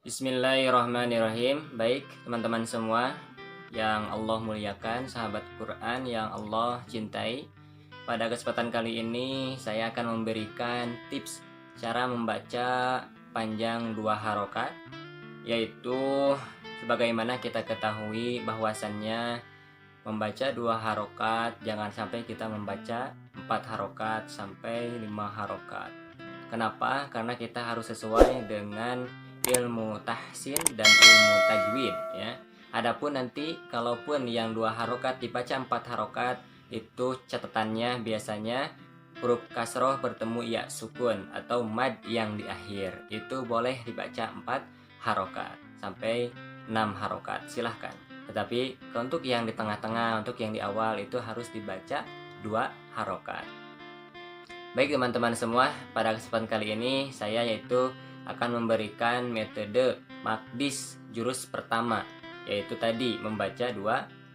Bismillahirrahmanirrahim. Baik teman-teman semua yang Allah muliakan, sahabat Quran yang Allah cintai. Pada kesempatan kali ini saya akan memberikan tips cara membaca panjang 2 harokat, yaitu sebagaimana kita ketahui bahwasannya membaca 2 harokat jangan sampai kita membaca 4 harokat sampai 5 harokat. Kenapa? Karena kita harus sesuai dengan ilmu tahsin dan ilmu tajwid ya. Adapun nanti kalaupun yang 2 harokat dibaca 4 harokat, itu catatannya biasanya huruf kasroh bertemu ya sukun atau mad yang di akhir. Itu boleh dibaca 4 harokat sampai 6 harokat, silahkan. Tetapi untuk yang di tengah-tengah, untuk yang di awal itu harus dibaca 2 harokat. Baik teman-teman semua, pada kesempatan kali ini saya akan memberikan metode makdis jurus pertama, yaitu tadi membaca 2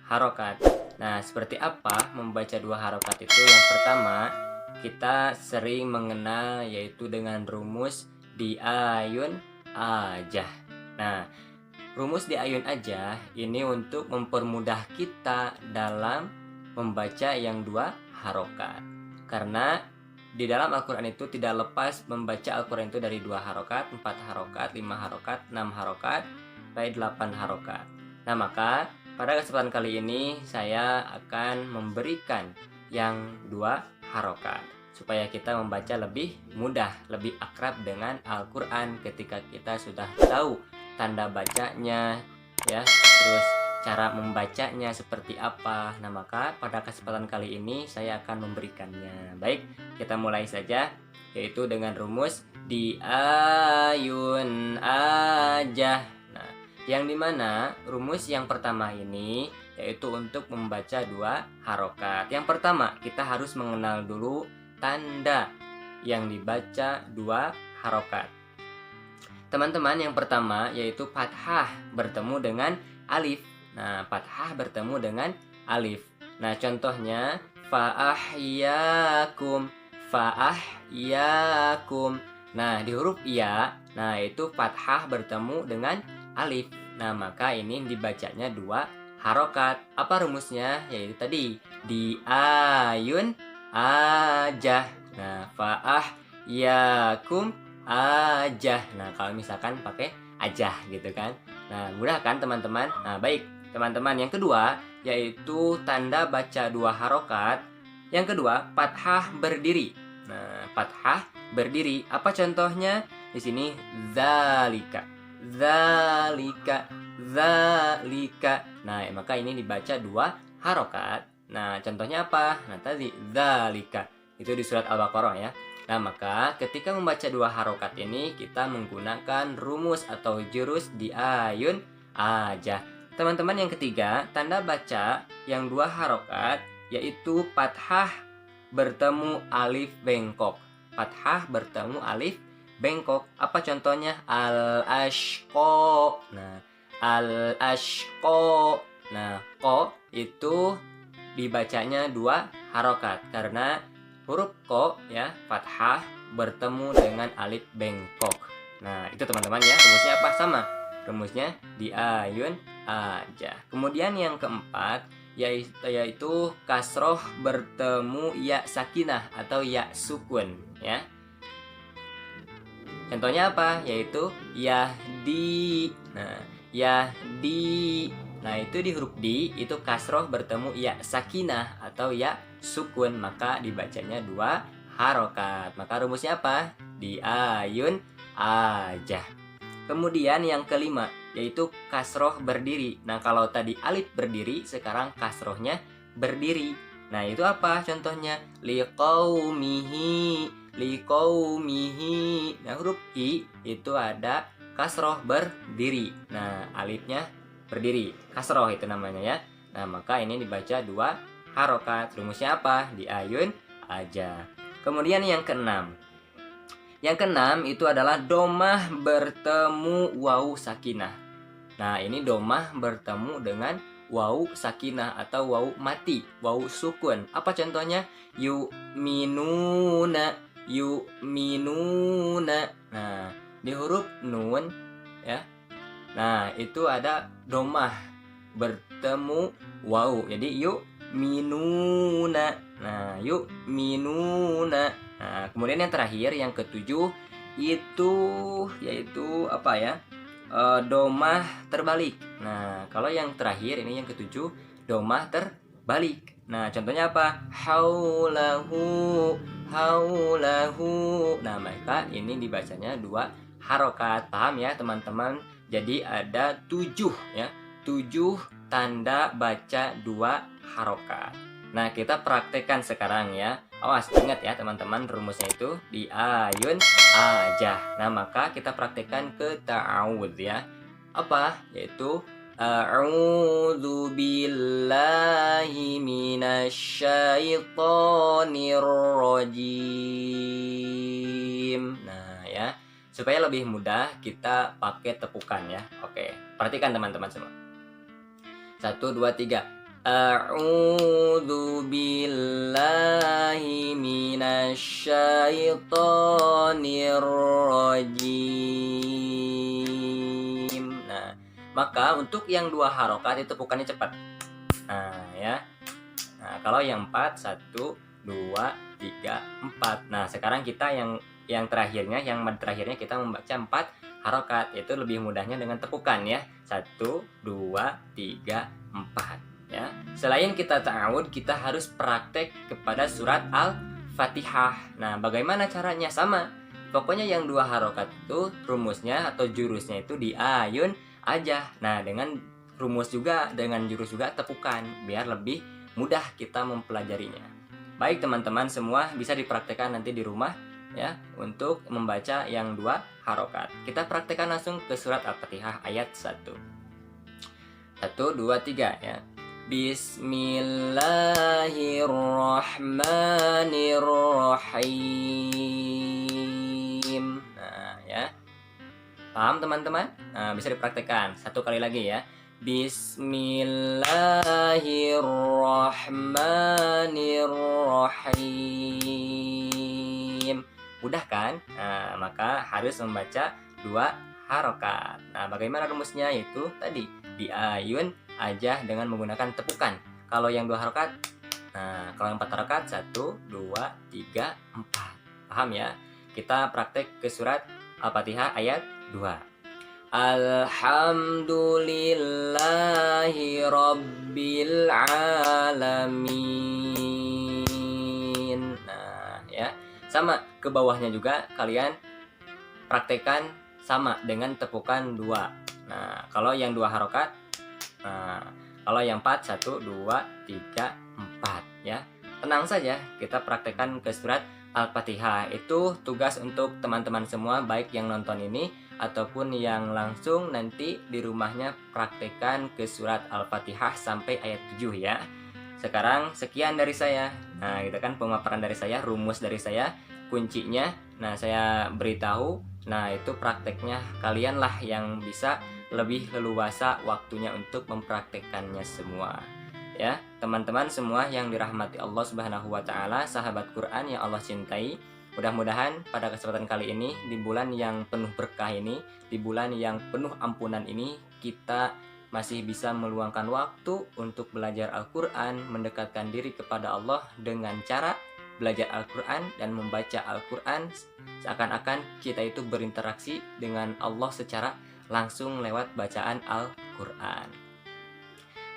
harokat. Nah, seperti apa membaca 2 harokat itu? Yang pertama, kita sering mengenal yaitu dengan rumus di ayun aja. Nah, rumus di ayun aja ini untuk mempermudah kita dalam membaca yang 2 harokat. Karena di dalam Al-Quran itu tidak lepas membaca Al-Quran itu dari 2 harokat, 4 harokat, 5 harokat, 6 harokat, sampai 8 harokat. Nah, maka pada kesempatan kali ini saya akan memberikan yang 2 harokat supaya kita membaca lebih mudah, lebih akrab dengan Al-Quran ketika kita sudah tahu tanda bacanya ya, terus cara membacanya seperti apa. Nah, maka pada kesempatan kali ini saya akan memberikannya. Baik, kita mulai saja, yaitu dengan rumus di ayun aja. Nah, yang dimana rumus yang pertama ini yaitu untuk membaca 2 harokat. Yang pertama, kita harus mengenal dulu tanda yang dibaca 2 harokat. Teman-teman, yang pertama yaitu fathah bertemu dengan alif. Nah, fathah bertemu dengan alif. Nah, contohnya fa'ahyakum, fa'ahyakum. Nah, di huruf ya, nah itu fathah bertemu dengan alif. Nah, maka ini dibacanya 2 harokat. Apa rumusnya? Yaitu tadi di ayun aja. Nah, fa'ahyakum aja. Nah, kalau misalkan pakai aja gitu kan. Nah, mudah kan teman-teman? Nah, baik teman-teman, yang kedua yaitu tanda baca 2 harokat. Yang kedua, fathah berdiri. Nah, fathah berdiri. Apa contohnya? Di sini zalika, zalika, zalika. Nah, maka ini dibaca 2 harokat. Nah, contohnya apa? Nah, tadi zalika. Itu di surat Al-Baqarah ya. Nah, maka ketika membaca 2 harokat ini kita menggunakan rumus atau jurus di ayun aja. Teman-teman, yang ketiga, tanda baca yang 2 harokat yaitu fathah bertemu alif bengkok. Fathah bertemu alif bengkok. Apa contohnya? Al-ashqo. Nah, al-ashqo. Nah, ko itu dibacanya 2 harokat karena huruf ko ya, fathah bertemu dengan alif bengkok. Nah, itu teman-teman ya. Rumusnya apa? Sama. Rumusnya di ayun aja. Kemudian yang keempat yaitu kasroh bertemu ya sakinah atau ya sukun ya. Contohnya apa? Yaitu yahdi. Nah, yahdi. Nah, itu di huruf di itu kasroh bertemu ya sakinah atau ya sukun, maka dibacanya 2 harokat. Maka rumusnya apa? Di ayun aja. Kemudian yang kelima yaitu kasroh berdiri. Nah, kalau tadi alif berdiri, sekarang kasrohnya berdiri. Nah, itu apa contohnya? Liqaumihi, liqaumihi. Nah, huruf i itu ada kasroh berdiri. Nah, alifnya berdiri, kasroh itu namanya ya. Nah, maka ini dibaca 2 harokat. Rumusnya apa? Di ayun aja. Kemudian yang keenam. Yang keenam itu adalah domah bertemu waw sakinah. Nah, ini domah bertemu dengan waw sakinah atau waw mati, waw sukun. Apa contohnya? Yu'minuna, yu'minuna. Nah, di huruf nun ya, Nah, itu ada domah bertemu waw. Jadi yuk minuna. Nah, yuk minuna. Nah, kemudian yang terakhir yang ketujuh itu yaitu apa ya? Domah terbalik. Nah, kalau yang terakhir ini yang ketujuh domah terbalik. Nah, contohnya apa? Haulahu, haulahu. Nah, maka ini dibacanya 2 harokat. Paham ya teman-teman? Jadi ada 7 ya. 7 tanda baca 2 harokat. Nah, kita praktekkan sekarang ya. Awas, ingat ya teman-teman, rumusnya itu di ayun aja. Nah, maka kita praktekkan ke ta'awudz ya. Apa? Yaitu a'udzu billahi minasyaitonir rajim. Nah, ya. Supaya lebih mudah kita pakai tepukan ya. Oke, perhatikan teman-teman semua. 1 2 3. A'udzu billahi minasyaitonir rajim. Nah, maka untuk yang 2 harokat itu tepukannya cepat. Nah, ya. Nah, kalau yang 4 1 2 3 4. Nah, sekarang kita yang terakhirnya, yang mad terakhirnya kita membaca 4 harokat. Itu lebih mudahnya dengan tepukan ya. 1 2 3 4. Ya. Selain kita ta'awud, kita harus praktek kepada surat Al-Fatihah. Nah, bagaimana caranya? Sama. Pokoknya yang 2 harokat itu rumusnya atau jurusnya itu di ayun aja. Nah, dengan rumus juga, dengan jurus juga tepukan biar lebih mudah kita mempelajarinya. Baik teman-teman semua, bisa dipraktekkan nanti di rumah ya untuk membaca yang 2 harokat. Kita praktekkan langsung ke surat Al-Fatihah ayat 1. 1 2 3 ya. Bismillahirrahmanirrahim. Nah, ya. Paham teman-teman? Nah, bisa dipraktekkan. 1 kali lagi ya. Bismillahirrahmanirrahim. Mudah kan? Nah, maka harus membaca 2 harokat. Nah, bagaimana rumusnya? Itu tadi di ayun aja dengan menggunakan tepukan. Kalau yang 2 harokat, nah kalau yang 4 harokat 1 2 3 4. Paham ya? Kita praktek ke surat Al-Fatihah ayat 2. Alhamdulillahi rabbil alamin. Nah, ya. Sama ke bawahnya juga kalian praktekkan sama dengan tepukan 2. Nah, kalau yang 2 harokat, nah, kalau yang 4 1 2 3 4 ya. Tenang saja, kita praktekkan ke surat Al-Fatihah. Itu tugas untuk teman-teman semua, baik yang nonton ini ataupun yang langsung nanti di rumahnya praktekkan ke surat Al-Fatihah sampai ayat 7 ya. Sekarang sekian dari saya. Nah, gitu kan pemaparan dari saya, rumus dari saya, kuncinya. Nah, saya beritahu. Nah, itu prakteknya kalian lah yang bisa lebih leluasa waktunya untuk mempraktekkannya semua. Ya, teman-teman semua yang dirahmati Allah Subhanahu wa taala, sahabat Quran yang Allah cintai. Mudah-mudahan pada kesempatan kali ini, di bulan yang penuh berkah ini, di bulan yang penuh ampunan ini, kita masih bisa meluangkan waktu untuk belajar Al-Quran, mendekatkan diri kepada Allah dengan cara belajar Al-Quran dan membaca Al-Quran, seakan-akan kita itu berinteraksi dengan Allah secara langsung lewat bacaan Al-Quran.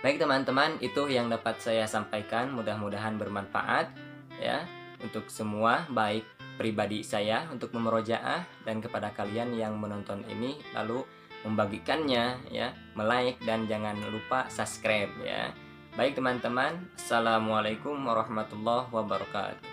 Baik teman-teman, itu yang dapat saya sampaikan, mudah-mudahan bermanfaat ya untuk semua, baik pribadi saya untuk memurojaah dan kepada kalian yang menonton ini, lalu membagikannya ya, like dan jangan lupa subscribe ya. Baik teman-teman, assalamualaikum warahmatullahi wabarakatuh.